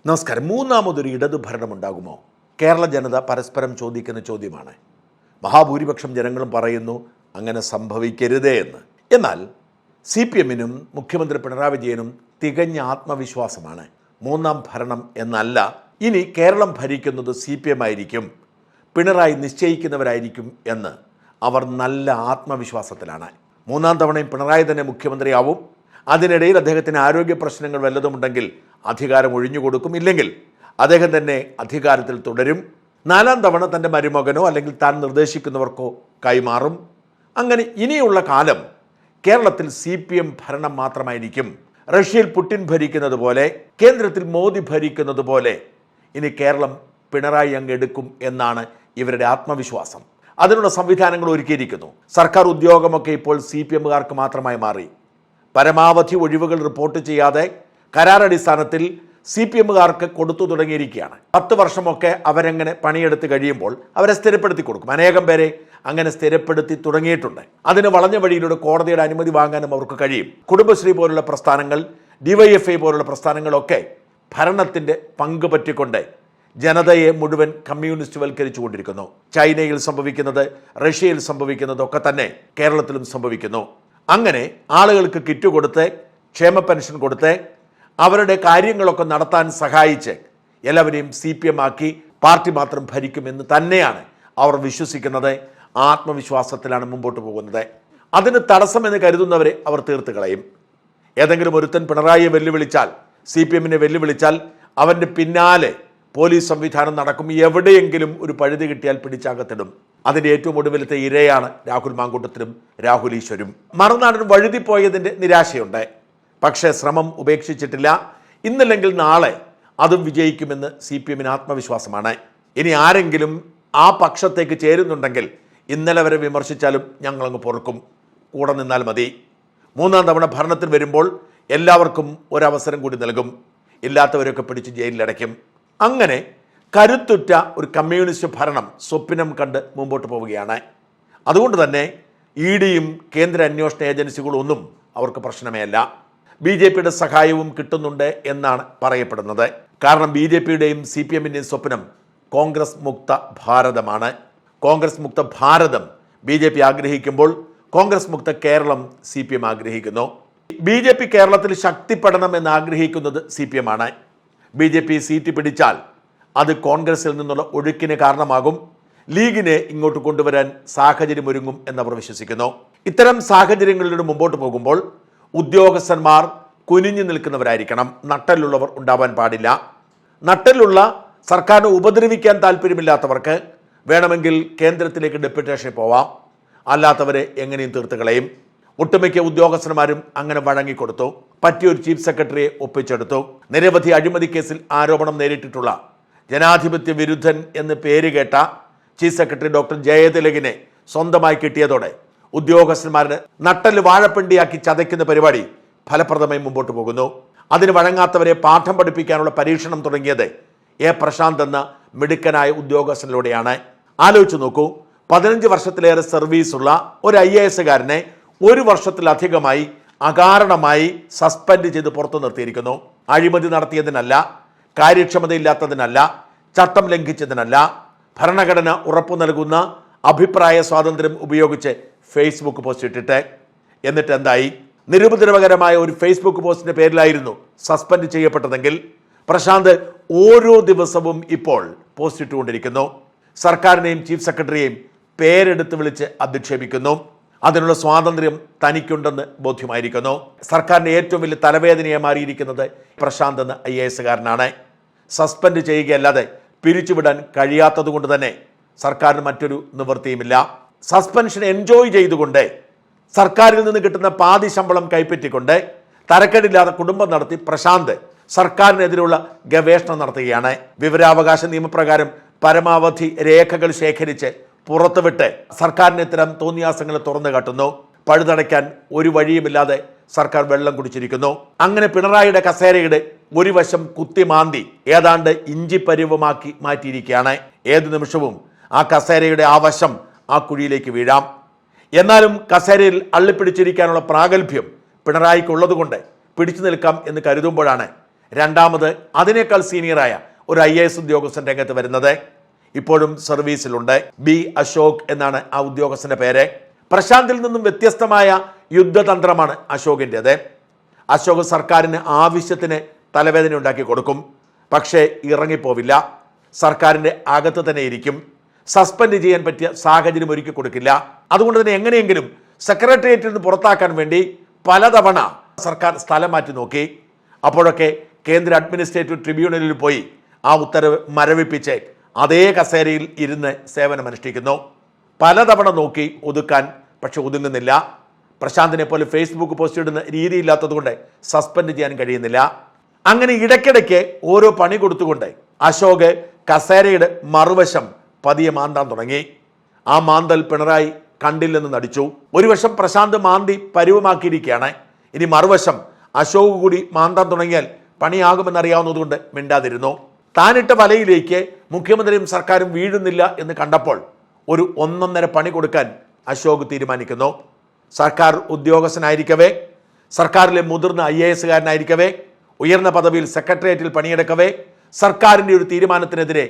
നമസ്കാരം. മൂന്നാമതൊരു ഇടതു ഭരണമുണ്ടാകുമോ? കേരള ജനത പരസ്പരം ചോദിക്കുന്ന ചോദ്യമാണ്. മഹാഭൂരിപക്ഷം ജനങ്ങളും പറയുന്നു അങ്ങനെ സംഭവിക്കരുതേ എന്ന്. എന്നാൽ CPM-നും മുഖ്യമന്ത്രി പിണറായി വിജയനും തികഞ്ഞ ആത്മവിശ്വാസമാണ്. മൂന്നാം ഭരണം എന്നല്ല, ഇനി കേരളം ഭരിക്കുന്നത് CPM ആയിരിക്കും, പിണറായി നിശ്ചയിക്കുന്നവരായിരിക്കും എന്ന് അവർ നല്ല ആത്മവിശ്വാസത്തിലാണ്. മൂന്നാം തവണയും പിണറായി തന്നെ മുഖ്യമന്ത്രിയാവും. അതിനിടയിൽ അദ്ദേഹത്തിന് ആരോഗ്യ പ്രശ്നങ്ങൾ വല്ലതുമുണ്ടെങ്കിൽ അധികാരം ഒഴിഞ്ഞുകൊടുക്കും, ഇല്ലെങ്കിൽ അദ്ദേഹം തന്നെ അധികാരത്തിൽ തുടരും. നാലാം തവണ തൻ്റെ മരുമകനോ അല്ലെങ്കിൽ താൻ നിർദ്ദേശിക്കുന്നവർക്കോ കൈമാറും. അങ്ങനെ ഇനിയുള്ള കാലം കേരളത്തിൽ CPM ഭരണം മാത്രമായിരിക്കും. റഷ്യയിൽ പുടിൻ ഭരിക്കുന്നത് പോലെ, കേന്ദ്രത്തിൽ മോദി ഭരിക്കുന്നത് പോലെ ഇനി കേരളം പിണറായി അങ്ങ് എടുക്കും എന്നാണ് ഇവരുടെ ആത്മവിശ്വാസം. അതിനുള്ള സംവിധാനങ്ങൾ ഒരുക്കിയിരിക്കുന്നു. സർക്കാർ ഉദ്യോഗമൊക്കെ ഇപ്പോൾ CPM-കാർക്ക് മാത്രമായി മാറി. പരമാവധി ഒഴിവുകൾ റിപ്പോർട്ട് ചെയ്യാതെ കരാറടിസ്ഥാനത്തിൽ CPM-കാർക്ക് കൊടുത്തു തുടങ്ങിയിരിക്കുകയാണ്. 10 വർഷമൊക്കെ അവരെങ്ങനെ പണിയെടുത്ത് കഴിയുമ്പോൾ അവരെ സ്ഥിരപ്പെടുത്തി കൊടുക്കും. അനേകം പേരെ അങ്ങനെ സ്ഥിരപ്പെടുത്തി തുടങ്ങിയിട്ടുണ്ട്. അതിന് വളഞ്ഞ വഴിയിലൂടെ കോടതിയുടെ അനുമതി വാങ്ങാനും അവർക്ക് കഴിയും. കുടുംബശ്രീ പോലുള്ള പ്രസ്ഥാനങ്ങൾ, DYFI പോലുള്ള പ്രസ്ഥാനങ്ങളൊക്കെ ഭരണത്തിൻ്റെ പങ്ക് പറ്റിക്കൊണ്ട് ജനതയെ മുഴുവൻ കമ്മ്യൂണിസ്റ്റ് വൽക്കരിച്ചുകൊണ്ടിരിക്കുന്നു. ചൈനയിൽ സംഭവിക്കുന്നത്, റഷ്യയിൽ സംഭവിക്കുന്നതൊക്കെ തന്നെ കേരളത്തിലും സംഭവിക്കുന്നു. അങ്ങനെ ആളുകൾക്ക് കിറ്റ് കൊടുത്ത്, ക്ഷേമ പെൻഷൻ കൊടുത്ത്, അവരുടെ കാര്യങ്ങളൊക്കെ നടത്താൻ സഹായിച്ച് എല്ലാവരെയും CPM ആക്കി പാർട്ടി മാത്രം ഭരിക്കുമെന്ന് തന്നെയാണ് അവർ വിശ്വസിക്കുന്നത്. ആത്മവിശ്വാസത്തിലാണ് മുമ്പോട്ട് പോകുന്നത്. അതിന് തടസ്സമെന്ന് കരുതുന്നവരെ അവർ തീർത്ത് കളയും. ഏതെങ്കിലും ഒരുത്തൻ പിണറായിയെ വെല്ലുവിളിച്ചാൽ, CPM-നെ വെല്ലുവിളിച്ചാൽ അവൻ്റെ പിന്നാലെ പോലീസ് സംവിധാനം നടക്കും. എവിടെയെങ്കിലും ഒരു പഴുതി കിട്ടിയാൽ പിടിച്ചകത്തിടും. അതിൻ്റെ ഏറ്റവും ഒടുവിലത്തെ ഇരയാണ് രാഹുൽ മാങ്കൂട്ടത്തിലും രാഹുൽ ഈശ്വരും. മറുനാടൻ വഴുതിപ്പോയതിൻ്റെ നിരാശയുണ്ട്. പക്ഷേ ശ്രമം ഉപേക്ഷിച്ചിട്ടില്ല. ഇന്നല്ലെങ്കിൽ നാളെ അതും വിജയിക്കുമെന്ന് CPM-ന് ആത്മവിശ്വാസമാണ്. ഇനി ആരെങ്കിലും ആ പക്ഷത്തേക്ക് ചേരുന്നുണ്ടെങ്കിൽ ഇന്നലെ വരെ വിമർശിച്ചാലും ഞങ്ങളങ്ങ് പൊറുക്കും, കൂടെ നിന്നാൽ മതി. മൂന്നാം തവണ ഭരണത്തിൽ വരുമ്പോൾ എല്ലാവർക്കും ഒരവസരം കൂടി നൽകും. ഇല്ലാത്തവരൊക്കെ പിടിച്ച് ജയിലിലടയ്ക്കും. അങ്ങനെ കരുത്തുറ്റ ഒരു കമ്മ്യൂണിസ്റ്റ് ഭരണം സ്വപ്നം കണ്ട് മുമ്പോട്ട് പോവുകയാണ്. അതുകൊണ്ട് തന്നെ ED-യും കേന്ദ്ര അന്വേഷണ ഏജൻസികളും ഒന്നും അവർക്ക് പ്രശ്നമേ അല്ല. BJP-യുടെ സഹായവും കിട്ടുന്നുണ്ട് എന്നാണ് പറയപ്പെടുന്നത്. കാരണം BJP-യുടെയും CPM-ൻ്റെയും സ്വപ്നം കോൺഗ്രസ് മുക്ത ഭാരതമാണ്. കോൺഗ്രസ് മുക്ത ഭാരതം BJP ആഗ്രഹിക്കുമ്പോൾ കോൺഗ്രസ് മുക്ത കേരളം CPM ആഗ്രഹിക്കുന്നു. BJP കേരളത്തിൽ ശക്തിപ്പെടണം എന്ന് ആഗ്രഹിക്കുന്നത് CPM ആണ്. BJP സീറ്റ് പിടിച്ചാൽ അത് കോൺഗ്രസിൽ നിന്നുള്ള ഒഴുക്കിന് കാരണമാകും. ലീഗിനെ ഇങ്ങോട്ട് കൊണ്ടുവരാൻ സാഹചര്യമൊരുങ്ങും എന്നവർ വിശ്വസിക്കുന്നു. ഇത്തരം സാഹചര്യങ്ങളിലൂടെ മുമ്പോട്ട് പോകുമ്പോൾ ഉദ്യോഗസ്ഥന്മാർ കുനിഞ്ഞു നിൽക്കുന്നവരായിരിക്കണം. നട്ടലുള്ളവർ ഉണ്ടാവാൻ പാടില്ല. നട്ടലുള്ള സർക്കാരിനെ ഉപദ്രവിക്കാൻ താല്പര്യമില്ലാത്തവർക്ക് വേണമെങ്കിൽ കേന്ദ്രത്തിലേക്ക് ഡെപ്യൂട്ടേഷനിൽ പോവാം. അല്ലാത്തവരെ എങ്ങനെയും തീർത്ത് കളയും. ഒട്ടുമിക്ക ഉദ്യോഗസ്ഥന്മാരും അങ്ങനെ വഴങ്ങിക്കൊടുത്തു. പറ്റിയൊരു ചീഫ് സെക്രട്ടറിയെ ഒപ്പിച്ചെടുത്തു. നിരവധി അഴിമതി കേസിൽ ആരോപണം നേരിട്ടിട്ടുള്ള ജനാധിപത്യ വിരുദ്ധൻ എന്ന് പേര് കേട്ട ചീഫ് സെക്രട്ടറി ഡോക്ടർ ജയതിലകിനെ സ്വന്തമായി കിട്ടിയതോടെ ഉദ്യോഗസ്ഥന്മാരുടെ നട്ടല് വാഴപ്പിണ്ടിയാക്കി ചതയ്ക്കുന്ന പരിപാടി ഫലപ്രദമായി മുമ്പോട്ട് പോകുന്നു. അതിന് വഴങ്ങാത്തവരെ പാഠം പഠിപ്പിക്കാനുള്ള പരീക്ഷണം തുടങ്ങിയത് പ്രശാന്ത് എന്ന മിടുക്കനായ ഉദ്യോഗസ്ഥനിലൂടെയാണ്. ആലോചിച്ച് നോക്കൂ, 15 വർഷത്തിലേറെ സർവീസുള്ള ഒരു IAS-കാരനെ 1 വർഷത്തിലധികമായി അകാരണമായി സസ്പെൻഡ് ചെയ്ത് പുറത്തു നിർത്തിയിരിക്കുന്നു. അഴിമതി നടത്തിയതിനല്ല, കാര്യക്ഷമതയില്ലാത്തതിനല്ല, ചട്ടം ലംഘിച്ചതിനല്ല, ഭരണഘടന ഉറപ്പു നൽകുന്ന അഭിപ്രായ സ്വാതന്ത്ര്യം ഉപയോഗിച്ച് ഫേസ്ബുക്ക് പോസ്റ്റ് ഇട്ടിട്ട്. എന്നിട്ട് എന്തായി? നിരുപദ്രവകരമായ ഒരു ഫേസ്ബുക്ക് പോസ്റ്റിന്റെ പേരിലായിരുന്നു സസ്പെൻഡ് ചെയ്യപ്പെട്ടതെങ്കിൽ പ്രശാന്ത് ഓരോ ദിവസവും ഇപ്പോൾ പോസ്റ്റ് ഇട്ടുകൊണ്ടിരിക്കുന്നു. സർക്കാരിനെയും ചീഫ് സെക്രട്ടറിയെയും പേരെടുത്ത് വിളിച്ച് അധിക്ഷേപിക്കുന്നു. അതിനുള്ള സ്വാതന്ത്ര്യം തനിക്കുണ്ടെന്ന് ബോധ്യമായിരിക്കുന്നു. സർക്കാരിൻ്റെ ഏറ്റവും വലിയ തലവേദനയായി മാറിയിരിക്കുന്നത് പ്രശാന്ത് എന്ന IAS-കാരനാണ്. സസ്പെൻഡ് ചെയ്യുകയല്ലാതെ പിരിച്ചുവിടാൻ കഴിയാത്തത് കൊണ്ട് തന്നെ സർക്കാരിന് മറ്റൊരു നിവൃത്തിയുമില്ല. സസ്പെൻഷൻ എൻജോയ് ചെയ്തുകൊണ്ട് സർക്കാരിൽ നിന്ന് കിട്ടുന്ന പാതി ശമ്പളം കൈപ്പറ്റിക്കൊണ്ട് തരക്കേടില്ലാതെ കുടുംബം നടത്തി പ്രശാന്ത് സർക്കാരിനെതിരെയുള്ള ഗവേഷണം നടത്തുകയാണ്. വിവരാവകാശ നിയമപ്രകാരം പരമാവധി രേഖകൾ ശേഖരിച്ച് പുറത്തുവിട്ട് സർക്കാരിന് ഇത്തരം തോന്നിയാസങ്ങളെ തുറന്നു കാട്ടുന്നു. പഴുതടയ്ക്കാൻ ഒരു വഴിയുമില്ലാതെ സർക്കാർ വെള്ളം കുടിച്ചിരിക്കുന്നു. അങ്ങനെ പിണറായിയുടെ കസേരയുടെ ഒരു വശം കുത്തിമാന്തി ഏതാണ്ട് ഇഞ്ചിപ്പരുവമാക്കി മാറ്റിയിരിക്കുകയാണ്. ഏതു നിമിഷവും ആ കസേരയുടെ ആ വശം ആ കുഴിയിലേക്ക് വീഴാം. എന്നാലും കസേരയിൽ അള്ളിപ്പിടിച്ചിരിക്കാനുള്ള പ്രാഗൽഭ്യം പിണറായിക്കുള്ളതുകൊണ്ട് പിടിച്ചു നിൽക്കാം എന്ന് കരുതുമ്പോഴാണ് രണ്ടാമത് അതിനേക്കാൾ സീനിയറായ ഒരു IAS ഉദ്യോഗസ്ഥൻ രംഗത്ത് വരുന്നത്. ഇപ്പോഴും സർവീസിലുണ്ട്. ബി അശോക് എന്നാണ് ആ ഉദ്യോഗസ്ഥന്റെ പേര്. പ്രശാന്തിൽ നിന്നും വ്യത്യസ്തമായ യുദ്ധതന്ത്രമാണ് അശോകിൻ്റെത്. അശോക് സർക്കാരിന് ആവശ്യത്തിന് തലവേദന ഉണ്ടാക്കി കൊടുക്കും, പക്ഷേ ഇറങ്ങിപ്പോവില്ല. സർക്കാരിൻ്റെ അകത്ത് തന്നെ ഇരിക്കും. സസ്പെൻഡ് ചെയ്യാൻ പറ്റിയ സാഹചര്യം ഒരുക്കി കൊടുക്കില്ല. അതുകൊണ്ട് തന്നെ എങ്ങനെയെങ്കിലും സെക്രട്ടേറിയറ്റിൽ നിന്ന് പുറത്താക്കാൻ വേണ്ടി പലതവണ സർക്കാർ സ്ഥലം മാറ്റി നോക്കി. അപ്പോഴൊക്കെ കേന്ദ്ര അഡ്മിനിസ്ട്രേറ്റീവ് ട്രിബ്യൂണലിൽ പോയി ആ ഉത്തരവ് മരവിപ്പിച്ച് അതേ കസേരയിൽ ഇരുന്ന് സേവനമനുഷ്ഠിക്കുന്നു. പലതവണ നോക്കി ഒതുക്കാൻ, പക്ഷെ ഒതുങ്ങുന്നില്ല. പ്രശാന്തിനെ പോലെ ഫേസ്ബുക്ക് പോസ്റ്റ് ഇടുന്ന രീതിയില്ലാത്തതുകൊണ്ട് സസ്പെൻഡ് ചെയ്യാൻ കഴിയുന്നില്ല. അങ്ങനെ ഇടയ്ക്കിടയ്ക്ക് ഓരോ പണി കൊടുത്തുകൊണ്ട് അശോക് കസേരയുടെ മറുവശം പതിയെ മാന്താൻ തുടങ്ങി. ആ മാന്തൽ പിണറായി കണ്ടില്ലെന്ന് നടിച്ചു. ഒരു വശം പ്രശാന്ത് മാന്തി പരുവമാക്കിയിരിക്കുകയാണ്. ഇനി മറുവശം അശോക് കൂടി മാന്താൻ തുടങ്ങിയാൽ പണിയാകുമെന്നറിയാവുന്നതുകൊണ്ട് മിണ്ടാതിരുന്നു. താനിട്ട വലയിലേക്ക് മുഖ്യമന്ത്രിയും സർക്കാരും വീഴുന്നില്ല എന്ന് കണ്ടപ്പോൾ ഒരു 1.5 പണി കൊടുക്കാൻ അശോക് തീരുമാനിക്കുന്നു. സർക്കാർ ഉദ്യോഗസ്ഥനായിരിക്കവേ, സർക്കാരിലെ മുതിർന്ന IAS-കാരനായിരിക്കവേ, ഉയർന്ന പദവിയിൽ സെക്രട്ടേറിയറ്റിൽ പണിയെടുക്കവേ സർക്കാരിൻ്റെ ഒരു തീരുമാനത്തിനെതിരെ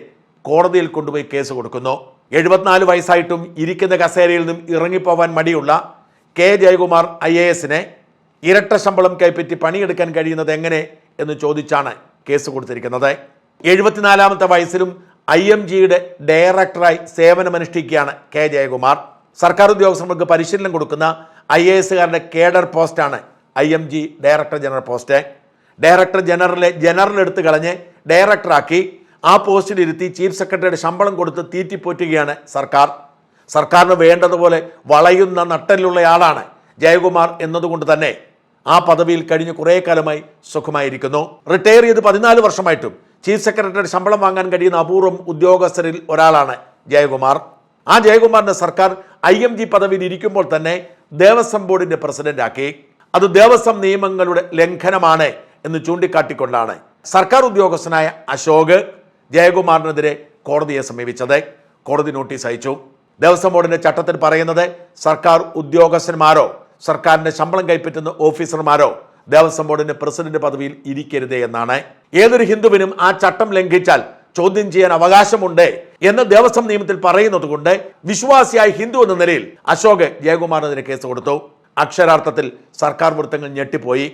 കോടതിയിൽ കൊണ്ടുപോയി കേസ് കൊടുക്കുന്നു. 74 വയസ്സായിട്ടും ഇരിക്കുന്ന കസേരയിൽ നിന്നും ഇറങ്ങിപ്പോവാൻ മടിയുള്ള K. ജയകുമാർ IAS-നെ ഇരട്ട ശമ്പളം കൈപ്പറ്റി പണിയെടുക്കാൻ കഴിയുന്നത് എങ്ങനെ എന്ന് ചോദിച്ചാണ് കേസ് കൊടുത്തിരിക്കുന്നത്. 74-ാമത്തെ വയസ്സിലും IMG-യുടെ ഡയറക്ടറായി സേവനമനുഷ്ഠിക്കുകയാണ് K. ജയകുമാർ. സർക്കാർ ഉദ്യോഗസ്ഥർക്ക് പരിശീലനം കൊടുക്കുന്ന IAS-കാരുടെ കേഡർ പോസ്റ്റാണ് IMG director general post. Director general എടുത്ത് കളഞ്ഞ് ഡയറക്ടറാക്കി ആ പോസ്റ്റിൽ ഇരുത്തി ചീഫ് സെക്രട്ടറിയുടെ ശമ്പളം കൊടുത്ത് തീറ്റിപ്പോറ്റുകയാണ് സർക്കാർ. സർക്കാരിന് വേണ്ടതുപോലെ വളയുന്ന നട്ടലുള്ളയാളാണ് ജയകുമാർ എന്നതുകൊണ്ട് തന്നെ ആ പദവിയിൽ കഴിഞ്ഞ് കുറേ കാലമായി സുഖമായിരിക്കുന്നു. റിട്ടയർ ചെയ്ത് 14 വർഷമായിട്ടും ചീഫ് സെക്രട്ടറിയുടെ ശമ്പളം വാങ്ങാൻ കഴിയുന്ന അപൂർവം ഉദ്യോഗസ്ഥരിൽ ഒരാളാണ് ജയകുമാർ. ആ ജയകുമാറിന്റെ സർക്കാർ IMG പദവിയിൽ ഇരിക്കുമ്പോൾ തന്നെ ദേവസ്വം ബോർഡിന്റെ പ്രസിഡന്റാക്കി. അത് ദേവസ്വം നിയമങ്ങളുടെ ലംഘനമാണ് എന്ന് ചൂണ്ടിക്കാട്ടിക്കൊണ്ടാണ് സർക്കാർ ഉദ്യോഗസ്ഥനായ അശോക് ജയകുമാറിനെതിരെ കോടതിയെ സമീപിച്ചത്. കോടതി നോട്ടീസ് അയച്ചു. ദേവസ്വം ബോർഡിന്റെ ചട്ടത്തിൽ പറയുന്നത് സർക്കാർ ഉദ്യോഗസ്ഥന്മാരോ സർക്കാരിന്റെ ശമ്പളം കൈപ്പറ്റുന്ന ഓഫീസർമാരോ ദേവസ്വം ബോർഡിന്റെ പ്രസിഡന്റ് പദവിയിൽ ഇരിക്കരുതേ എന്നാണ്. ഏതൊരു ഹിന്ദുവിനും ആ ചട്ടം ലംഘിച്ചാൽ ചോദ്യം ചെയ്യാൻ അവകാശമുണ്ട് എന്ന് ദേവസ്വം നിയമത്തിൽ പറയുന്നത് കൊണ്ട് വിശ്വാസിയായ ഹിന്ദു എന്ന നിലയിൽ അശോക് ജയകുമാറിനെതിരെ കേസ് കൊടുത്തു. അക്ഷരാർത്ഥത്തിൽ സർക്കാർ വൃത്തങ്ങൾ ഞെട്ടിപ്പോയി.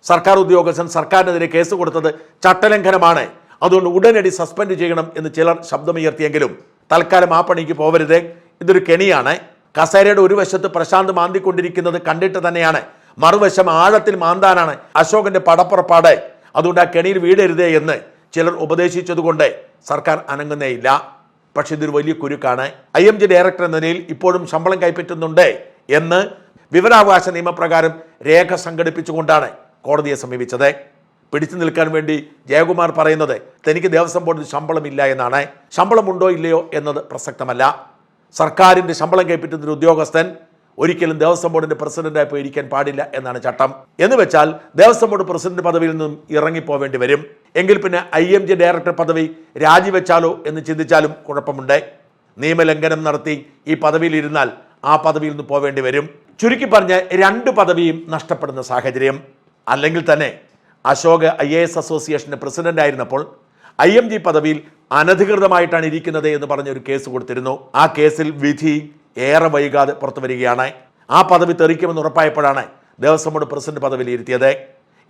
സർക്കാർ ഉദ്യോഗസ്ഥൻ സർക്കാരിനെതിരെ കേസ് കൊടുത്തത് ചട്ടലംഘനമാണ്, അതുകൊണ്ട് ഉടനടി സസ്പെൻഡ് ചെയ്യണം എന്ന് ചിലർ ശബ്ദമുയർത്തിയെങ്കിലും തൽക്കാലം ആ പണിക്ക് പോവരുത്, ഇതൊരു കെണിയാണ്. കസേരയുടെ ഒരു വശത്ത് പ്രശാന്ത് മാന്തിക്കൊണ്ടിരിക്കുന്നത് കണ്ടിട്ട് തന്നെയാണ് മറുവശം ആഴത്തിൽ മാന്താനാണ് അശോകന്റെ പടപ്പുറപ്പാട്, അതുകൊണ്ട് ആ കെണിയിൽ വീഴരുതേ എന്ന് ചിലർ ഉപദേശിച്ചതുകൊണ്ട് സർക്കാർ അനങ്ങുന്നേയില്ല. പക്ഷെ ഇതൊരു വലിയ കുരുക്കാണ്. IMG ഡയറക്ടർ എന്ന നിലയിൽ ഇപ്പോഴും ശമ്പളം കൈപ്പറ്റുന്നുണ്ട് എന്ന് വിവരാവകാശ നിയമപ്രകാരം രേഖ സംഘടിപ്പിച്ചുകൊണ്ടാണ് കോടതിയെ സമീപിച്ചത്. പിടിച്ചു നിൽക്കാൻ വേണ്ടി ജയകുമാർ പറയുന്നത് തനിക്ക് ദേവസ്വം ബോർഡിൽ ശമ്പളമില്ല എന്നാണ്. ശമ്പളമുണ്ടോ ഇല്ലയോ എന്നത് പ്രസക്തമല്ല. സർക്കാരിൻ്റെ ശമ്പളം കൈപ്പറ്റുന്ന ഒരു ഉദ്യോഗസ്ഥൻ ഒരിക്കലും ദേവസ്വം ബോർഡിന്റെ പ്രസിഡന്റായി പോയി ഇരിക്കാൻ പാടില്ല എന്നാണ് ചട്ടം. എന്ന് വെച്ചാൽ ദേവസ്വം ബോർഡ് പ്രസിഡന്റ് പദവിയിൽ നിന്നും ഇറങ്ങിപ്പോവേണ്ടി വരും. എങ്കിൽ പിന്നെ IMG ഡയറക്ടർ പദവി രാജിവെച്ചാലോ എന്ന് ചിന്തിച്ചാലും കുഴപ്പമുണ്ട്. നിയമലംഘനം നടത്തി ഈ പദവിയിൽ ഇരുന്നാൽ ആ പദവിയിൽ നിന്ന് പോവേണ്ടി വരും. ചുരുക്കി പറഞ്ഞ് 2 പദവിയും നഷ്ടപ്പെടുന്ന സാഹചര്യം. അല്ലെങ്കിൽ തന്നെ അശോക് IAS അസോസിയേഷന്റെ പ്രസിഡന്റ് ആയിരുന്നപ്പോൾ IMG പദവിയിൽ അനധികൃതമായിട്ടാണ് ഇരിക്കുന്നത് എന്ന് പറഞ്ഞൊരു കേസ് കൊടുത്തിരുന്നു. ആ കേസിൽ വിധി ഏറെ വൈകാതെ പുറത്തു വരികയാണ്. ആ പദവി തെറിക്കുമെന്ന് ഉറപ്പായപ്പോഴാണ് ദേവസ്വം ബോർഡ് പ്രസിഡന്റ് പദവിയിൽ ഇരുത്തിയത്.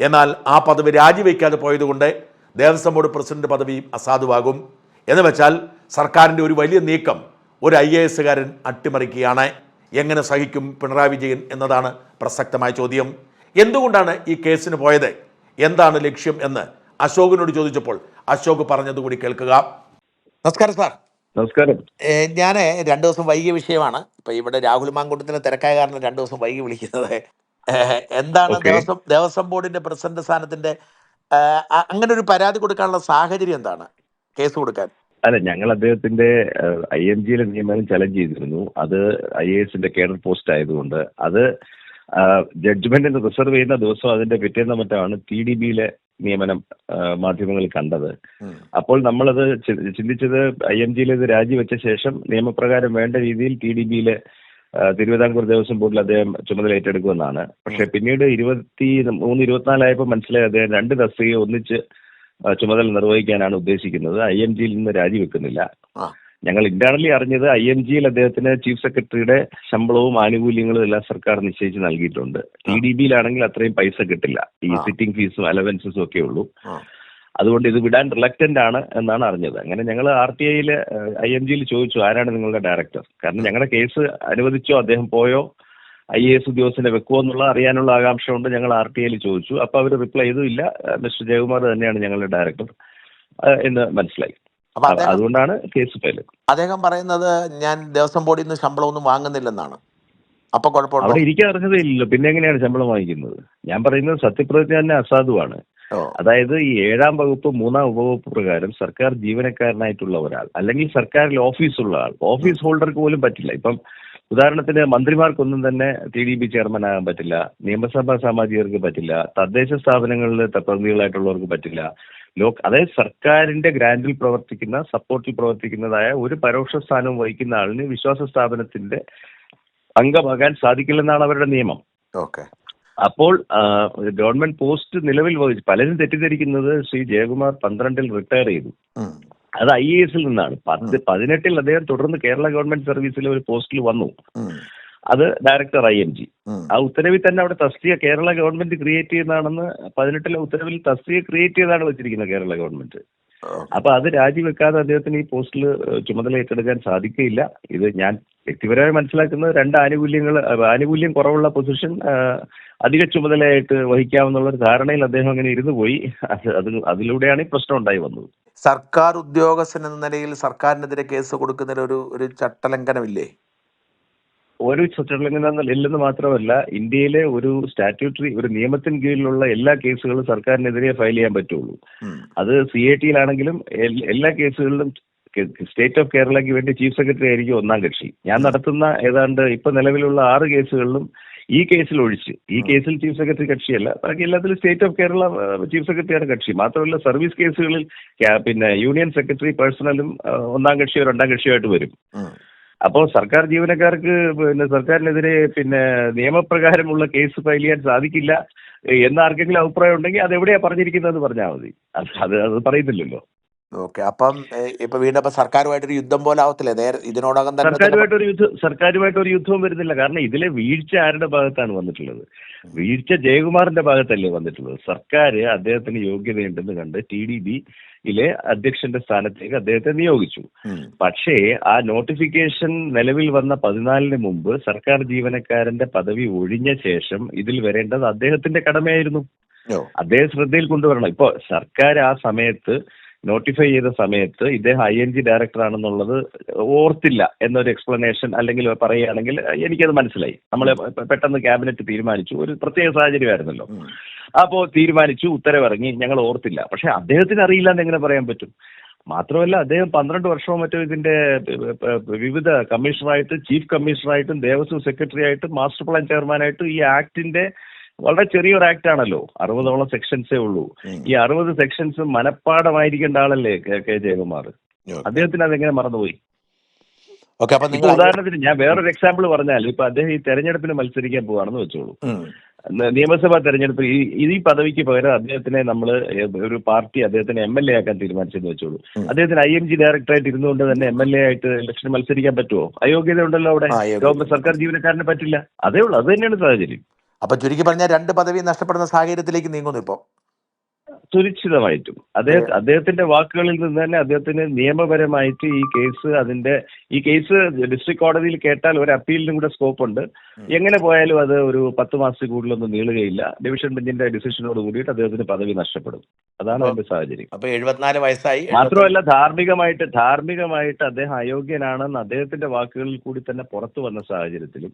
എന്നാൽ ആ പദവി രാജിവെക്കാതെ പോയതുകൊണ്ട് ദേവസ്വം ബോർഡ് പ്രസിഡന്റ് പദവിയും അസാധുവാകും. എന്ന് വെച്ചാൽ സർക്കാരിൻ്റെ ഒരു വലിയ നീക്കം ഒരു IAS-കാരൻ അട്ടിമറിക്കുകയാണ്. എങ്ങനെ സഹിക്കും പിണറായി വിജയൻ എന്നതാണ് പ്രസക്തമായ ചോദ്യം. എന്തുകൊണ്ടാണ് ഈ കേസിന് പോയത്, എന്താണ് ലക്ഷ്യം എന്ന് അശോകിനോട് ചോദിച്ചപ്പോൾ അശോക് പറഞ്ഞതുകൂടി കേൾക്കുക. നമസ്കാരം സാർ. നമസ്കാരം. ഞാൻ 2 ദിവസം വൈകിയ വിഷയമാണ്. ഇപ്പൊ ഇവിടെ രാഹുൽ മാങ്കൂട്ടത്തിന് തിരക്കായ കാരണം 2 ദിവസം വൈകി വിളിക്കുന്നത്. എന്താണ് ദേവസ്വം ബോർഡിന്റെ പ്രസിഡന്റ് സ്ഥാനത്തിന്റെ അങ്ങനെ ഒരു പരാതി കൊടുക്കാനുള്ള സാഹചര്യം എന്താണ്, കേസ് കൊടുക്കാൻ? അല്ല, ഞങ്ങൾ അദ്ദേഹത്തിന്റെ IMG-യിലെ നിയമനം ചലഞ്ച് ചെയ്തിരുന്നു. അത് IAS-ന്റെ കേഡർ പോസ്റ്റ് ആയതുകൊണ്ട് അത് ജഡ്ജ്മെന്റിന് റിസർവ് ചെയ്യുന്ന ദിവസം അതിന്റെ പിറ്റേന്ന് മറ്റാണ് TDB-യിലെ നിയമനം മാധ്യമങ്ങൾ കണ്ടത്. അപ്പോൾ നമ്മളത് ചിന്തിച്ചത് IMG-യിൽ ഇത് രാജിവെച്ച ശേഷം നിയമപ്രകാരം വേണ്ട രീതിയിൽ TDB-യിലെ തിരുവിതാംകൂർ ദേവസ്വം ബോർഡിൽ അദ്ദേഹം ചുമതല ഏറ്റെടുക്കുമെന്നാണ്. പക്ഷെ പിന്നീട് 23-24 മനസ്സിലായി അദ്ദേഹം 2 തസ്തിക ഒന്നിച്ച് ചുമതല നിർവഹിക്കാനാണ് ഉദ്ദേശിക്കുന്നത്. IMG യിൽ നിന്ന് രാജിവെക്കുന്നില്ല. ഞങ്ങൾ ഇന്റേണലി അറിഞ്ഞത് IMG-യിൽ അദ്ദേഹത്തിന് ചീഫ് സെക്രട്ടറിയുടെ ശമ്പളവും ആനുകൂല്യങ്ങളും എല്ലാം സർക്കാർ നിശ്ചയിച്ച് നൽകിയിട്ടുണ്ട്. TDB-യിലാണെങ്കിൽ അത്രയും പൈസ കിട്ടില്ല. ഈ സിറ്റിംഗ് ഫീസും അലവൻസസും ഒക്കെ ഉള്ളൂ. അതുകൊണ്ട് ഇത് വിടാൻ റിലക്റ്റന്റ് ആണ് എന്നാണ് അറിഞ്ഞത്. അങ്ങനെ ഞങ്ങൾ RTI-യിൽ IMG-യിൽ ചോദിച്ചു, ആരാണ് നിങ്ങളുടെ ഡയറക്ടർ? കാരണം ഞങ്ങളുടെ കേസ് അനുവദിച്ചോ അദ്ദേഹം പോയോ IAS ഉദ്യോഗസ്ഥനെ വെക്കുമോ എന്നുള്ള അറിയാനുള്ള ആകാംക്ഷ കൊണ്ട് ഞങ്ങൾ RTI-യിൽ ചോദിച്ചു. അപ്പോൾ അവർ റിപ്ലൈ ചെയ്തു, ഇല്ല, മിസ്റ്റർ ജയകുമാർ തന്നെയാണ് ഞങ്ങളുടെ ഡയറക്ടർ എന്ന് മനസ്സിലായി. അതുകൊണ്ടാണ് കേസ് ഫയൽ. അദ്ദേഹം പറയുന്നത് ഞാൻ ദേവസ്വം ബോർഡിൽ നിന്ന് ശമ്പളമൊന്നും വാങ്ങുന്നില്ലെന്നാണ്. അപ്പൊ കുഴപ്പമുണ്ടോ? അവിടെ ഇരിക്കാൻ അർഹതയില്ലല്ലോ, പിന്നെ എങ്ങനെയാണ് ശമ്പളം വാങ്ങിക്കുന്നത്? ഞാൻ പറയുന്നത് സത്യപ്രതിജ്ഞ തന്നെ അസാധുവാണ്. അതായത് ഈ 7-ാം വകുപ്പ് 3-ാം ഉപവകുപ്പ് പ്രകാരം സർക്കാർ ജീവനക്കാരനായിട്ടുള്ള ഒരാൾ അല്ലെങ്കിൽ സർക്കാരിൽ ഓഫീസുള്ള ആൾ, ഓഫീസ് ഹോൾഡർക്ക് പോലും പറ്റില്ല. ഇപ്പം ഉദാഹരണത്തിന് മന്ത്രിമാർക്കൊന്നും തന്നെ TDB ചെയർമാൻ ആകാൻ പറ്റില്ല, നിയമസഭാ സാമാജികർക്ക് പറ്റില്ല, തദ്ദേശ സ്ഥാപനങ്ങളിൽ പ്രതിനിധികളായിട്ടുള്ളവർക്ക് പറ്റില്ല. അതായത് സർക്കാരിന്റെ ഗ്രാന്റിൽ പ്രവർത്തിക്കുന്ന, സപ്പോർട്ടിൽ പ്രവർത്തിക്കുന്നതായ ഒരു പരോക്ഷ സ്ഥാനം വഹിക്കുന്ന ആളിന് വിശ്വാസ സ്ഥാപനത്തിന്റെ അംഗമാകാൻ സാധിക്കില്ലെന്നാണ് അവരുടെ നിയമം. അപ്പോൾ ഗവൺമെന്റ് പോസ്റ്റ് നിലവിൽ വഹിച്ചു. പലരും തെറ്റിദ്ധരിക്കുന്നത് ശ്രീ ജയകുമാർ 12-ൽ റിട്ടയർ ചെയ്തു. അത് IAS-ൽ നിന്നാണ്. 18-ൽ അദ്ദേഹം തുടർന്ന് കേരള ഗവൺമെന്റ് സർവീസിലെ ഒരു പോസ്റ്റിൽ വന്നു. അത് ഡയറക്ടർ IMG. ആ ഉത്തരവിൽ തന്നെ അവിടെ തസ്തിക കേരള ഗവൺമെന്റ് ക്രിയേറ്റ് ചെയ്യുന്നതാണെന്ന് 18-ലെ ഉത്തരവിൽ തസ്തിക ക്രിയേറ്റ് ചെയ്താണ് വെച്ചിരിക്കുന്നത് കേരള ഗവൺമെന്റ്. അപ്പൊ അത് രാജിവെക്കാതെ അദ്ദേഹത്തിന് ഈ പോസ്റ്റിൽ ചുമതല ഏറ്റെടുക്കാൻ സാധിക്കില്ല. ഇത് ഞാൻ വ്യക്തിപരമായി മനസ്സിലാക്കുന്നത് 2 ആനുകൂല്യം കുറവുള്ള പൊസിഷൻ അധിക ചുമതലയായിട്ട് വഹിക്കാമെന്നുള്ള ഒരു ധാരണയിൽ അദ്ദേഹം അങ്ങനെ ഇരുന്നു പോയി. അതിലൂടെയാണ് ഈ പ്രശ്നം ഉണ്ടായി വന്നത്. സർക്കാർ ഉദ്യോഗസ്ഥൻ എന്ന നിലയിൽ സർക്കാരിനെതിരെ കേസ് കൊടുക്കുന്നതിൽ ഒരു ചട്ടലംഘനമില്ലേ? ഒരു ചട്ടലംഘനം ഇല്ലെന്ന് മാത്രമല്ല, ഇന്ത്യയിലെ ഒരു സ്റ്റാറ്റ്യൂട്ടറി, ഒരു നിയമത്തിന് കീഴിലുള്ള എല്ലാ കേസുകളും സർക്കാരിനെതിരെ ഫയൽ ചെയ്യാൻ പറ്റുള്ളൂ. അത് CAT-യിലാണെങ്കിലും എല്ലാ കേസുകളിലും സ്റ്റേറ്റ് ഓഫ് കേരളയ്ക്ക് വേണ്ടി ചീഫ് സെക്രട്ടറി ആയിരിക്കും 1-ാം കക്ഷി. ഞാൻ നടത്തുന്ന ഏതാണ്ട് ഇപ്പൊ നിലവിലുള്ള 6 കേസുകളിലും ഈ കേസിൽ ഒഴിച്ച്, ഈ കേസിൽ ചീഫ് സെക്രട്ടറി കക്ഷിയല്ല, ബാക്കി എല്ലാത്തിലും സ്റ്റേറ്റ് ഓഫ് കേരള ചീഫ് സെക്രട്ടറിയാണ് കക്ഷി. മാത്രമല്ല സർവീസ് കേസുകളിൽ പിന്നെ യൂണിയൻ സെക്രട്ടറി പേഴ്സണലും 1-ാം കക്ഷിയോ 2-ാം കക്ഷിയോ ആയിട്ട് വരും. അപ്പോൾ സർക്കാർ ജീവനക്കാർക്ക് സർക്കാരിനെതിരെ നിയമപ്രകാരമുള്ള കേസ് ഫയൽ ചെയ്യാൻ സാധിക്കില്ല എന്ന് ആർക്കെങ്കിലും അഭിപ്രായം ഉണ്ടെങ്കിൽ അത് എവിടെയാ പറഞ്ഞിരിക്കുന്നത് പറഞ്ഞാൽ മതി. അത് പറയുന്നില്ലല്ലോ. അപ്പം ഇപ്പൊ വീണ്ടും സർക്കാരുമായിട്ടൊരു യുദ്ധം പോലെ ആവത്തില്ലേ? ഇതിനോടകം തന്നെ സർക്കാരുമായിട്ടൊരു യുദ്ധവും വരുന്നില്ല. കാരണം ഇതിലെ വീഴ്ച ആരുടെ ഭാഗത്താണ് വന്നിട്ടുള്ളത്? വീഴ്ച ജയകുമാറിന്റെ ഭാഗത്തല്ലേ വന്നിട്ടുള്ളത്. സർക്കാർ അദ്ദേഹത്തിന് യോഗ്യതയുണ്ടെന്ന് കണ്ട് TDB-യിലെ അധ്യക്ഷന്റെ സ്ഥാനത്തേക്ക് അദ്ദേഹത്തെ നിയോഗിച്ചു. പക്ഷേ ആ നോട്ടിഫിക്കേഷൻ നിലവിൽ വന്ന 14-ന് മുമ്പ് സർക്കാർ ജീവനക്കാരന്റെ പദവി ഒഴിഞ്ഞ ശേഷം ഇതിൽ വരേണ്ടത് അദ്ദേഹത്തിന്റെ കടമയായിരുന്നു. അദ്ദേഹം ശ്രദ്ധയിൽ കൊണ്ടുവരണം. ഇപ്പൊ സർക്കാർ ആ സമയത്ത് നോട്ടിഫൈ ചെയ്ത സമയത്ത് ഇദ്ദേഹം IMG ഡയറക്ടർ ആണെന്നുള്ളത് ഓർത്തില്ല എന്നൊരു എക്സ്പ്ലനേഷൻ അല്ലെങ്കിൽ പറയുകയാണെങ്കിൽ എനിക്കത് മനസ്സിലായി. നമ്മൾ പെട്ടെന്ന് ക്യാബിനറ്റ് തീരുമാനിച്ചു, ഒരു പ്രത്യേക സാഹചര്യമായിരുന്നല്ലോ. അപ്പോൾ തീരുമാനിച്ചു, ഉത്തരവിറങ്ങി, ഞങ്ങൾ ഓർത്തില്ല. പക്ഷെ അദ്ദേഹത്തിന് അറിയില്ല എന്ന് എങ്ങനെ പറയാൻ പറ്റും? മാത്രമല്ല അദ്ദേഹം 12 വർഷവും മറ്റും ഇതിന്റെ വിവിധ കമ്മീഷണറായിട്ട്, ചീഫ് കമ്മീഷണറായിട്ടും, ദേവസ്വം സെക്രട്ടറി ആയിട്ടും, മാസ്റ്റർ പ്ലാൻ ചെയർമാനായിട്ടും, ഈ ആക്ടിന്റെ വളരെ ചെറിയൊരു ആക്ട് ആണല്ലോ, 60ഓളം സെക്ഷൻസേ ഉള്ളൂ. ഈ 60 സെക്ഷൻസ് മനഃപ്പാടമായിരിക്കേണ്ട ആളല്ലേ കെ ജയകുമാർ. അദ്ദേഹത്തിന് അതെങ്ങനെ മറന്നുപോയി? ഉദാഹരണത്തിന് ഞാൻ വേറൊരു എക്സാമ്പിൾ പറഞ്ഞാൽ, ഇപ്പൊ അദ്ദേഹം ഈ തെരഞ്ഞെടുപ്പിന് മത്സരിക്കാൻ പോവാണെന്ന് വെച്ചോളൂ. നിയമസഭാ തെരഞ്ഞെടുപ്പ് ഈ പദവിക്ക് പകരം അദ്ദേഹത്തിനെ നമ്മൾ ഒരു പാർട്ടി അദ്ദേഹത്തിന് MLA ആക്കാൻ തീരുമാനിച്ചെന്ന് വെച്ചോളൂ. അദ്ദേഹത്തിന് IMG ഡയറക്ടറായിട്ട് ഇരുന്നുകൊണ്ട് തന്നെ MLA ആയിട്ട് ഇലക്ഷന് മത്സരിക്കാൻ പറ്റുമോ? അയോഗ്യത ഉണ്ടല്ലോ അവിടെ. സർക്കാർ ജീവനക്കാരന് പറ്റില്ല. അതേ ഉള്ളൂ. അത് തന്നെയാണ് സാഹചര്യം. അപ്പൊ ചുരുക്കി പറഞ്ഞാൽ 2 പദവി നഷ്ടപ്പെടുന്ന സാഹചര്യത്തിലേക്ക് നീങ്ങുന്നു ഇപ്പോ. സുരക്ഷിതമായിട്ടും അദ്ദേഹത്തിന്റെ വാക്കുകളിൽ നിന്ന് തന്നെ അദ്ദേഹത്തിന് നിയമപരമായിട്ട് ഈ കേസ് ഡിസ്ട്രിക്ട് കോടതിയിൽ കേട്ടാൽ ഒരു അപ്പീലിനും കൂടെ സ്കോപ്പ് ഉണ്ട്. എങ്ങനെ പോയാലും അത് ഒരു 10 മാസത്തിൽ കൂടുതലൊന്നും നീളുകയില്ല. ഡിവിഷൻ ബെഞ്ചിന്റെ ഡിസിഷനോട് കൂടിയിട്ട് അദ്ദേഹത്തിന് പദവി നഷ്ടപ്പെടും. അതാണ് അതിന്റെ സാഹചര്യം. അപ്പൊ 74 വയസ്സായി. മാത്രമല്ല ധാർമ്മികമായിട്ട് അദ്ദേഹം അയോഗ്യനാണെന്ന് അദ്ദേഹത്തിന്റെ വാക്കുകളിൽ കൂടി തന്നെ പുറത്തു വന്ന സാഹചര്യത്തിലും,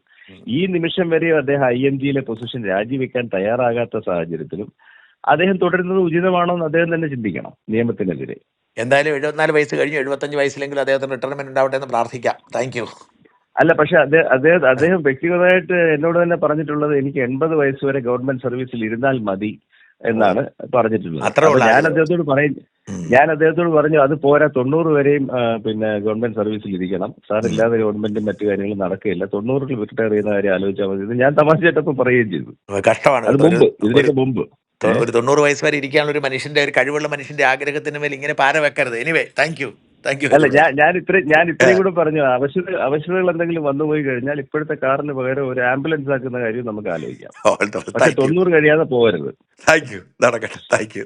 ഈ നിമിഷം വരെ അദ്ദേഹം IMG-യിലെ പൊസിഷൻ രാജിവെക്കാൻ തയ്യാറാകാത്ത സാഹചര്യത്തിലും അദ്ദേഹം തുടരുന്നത് ഉചിതമാണോ എന്ന് അദ്ദേഹം തന്നെ ചിന്തിക്കണം നിയമത്തിനെതിരെ. എന്തായാലും 74 വയസ്സ് കഴിഞ്ഞു, 75 വയസ്സിലെങ്കിലും അദ്ദേഹത്തിന് റിട്ടയർമെന്റ് ഉണ്ടാവട്ടെ എന്ന് പ്രാർത്ഥിക്കാം. Thank you. അല്ല, പക്ഷെ അദ്ദേഹം വ്യക്തിഗതമായിട്ട് എന്നോട് തന്നെ പറഞ്ഞിട്ടുള്ളത്, എനിക്ക് 80 വയസ്സ് വരെ ഗവൺമെന്റ് സർവീസിൽ ഇരുന്നാൽ മതി, എന്നാണ് പറഞ്ഞിട്ടുള്ളത്. അത്രേ അപ്പൊ ഉള്ളൂ. ഞാൻ അദ്ദേഹത്തോട് പറഞ്ഞു അത് പോരാ, 90 വരെയും പിന്നെ ഗവൺമെന്റ് സർവീസിൽ ഇരിക്കണം സാർ, ഇല്ലാതെ ഗവൺമെന്റും മറ്റു കാര്യങ്ങളും നടക്കില്ല, 90 റിട്ടയർ ചെയ്യുന്ന കാര്യം ആലോചിച്ചാൽ മതി. ഇത് ഞാൻ തമാശയായിട്ടപ്പോൾ പറയുകയും ചെയ്തു. കഷ്ടമാണ്. അത് മുമ്പ്, ഇതിനൊക്കെ മുമ്പ് ഒരു 90 വയസ്സ് വരെ ഇരിക്കാനുള്ള ഒരു മനുഷ്യന്റെ, ഒരു കഴിവുള്ള മനുഷ്യന്റെ ആഗ്രഹത്തിന് മേൽ ഇങ്ങനെ പാര വെക്കരുത്. Anyway, thank you. അല്ല, ഞാൻ ഇത്രയും കൂടെ പറഞ്ഞു, അവശതകൾ എന്തെങ്കിലും വന്നുപോയി കഴിഞ്ഞാൽ ഇപ്പോഴത്തെ കാറിന് പകരം ഒരു ആംബുലൻസ് ആക്കുന്ന കാര്യം നമുക്ക് ആലോചിക്കാം. പക്ഷെ 90 കഴിയാതെ പോകരുത്. Thank you. നടക്കട്ടെ. Thank U.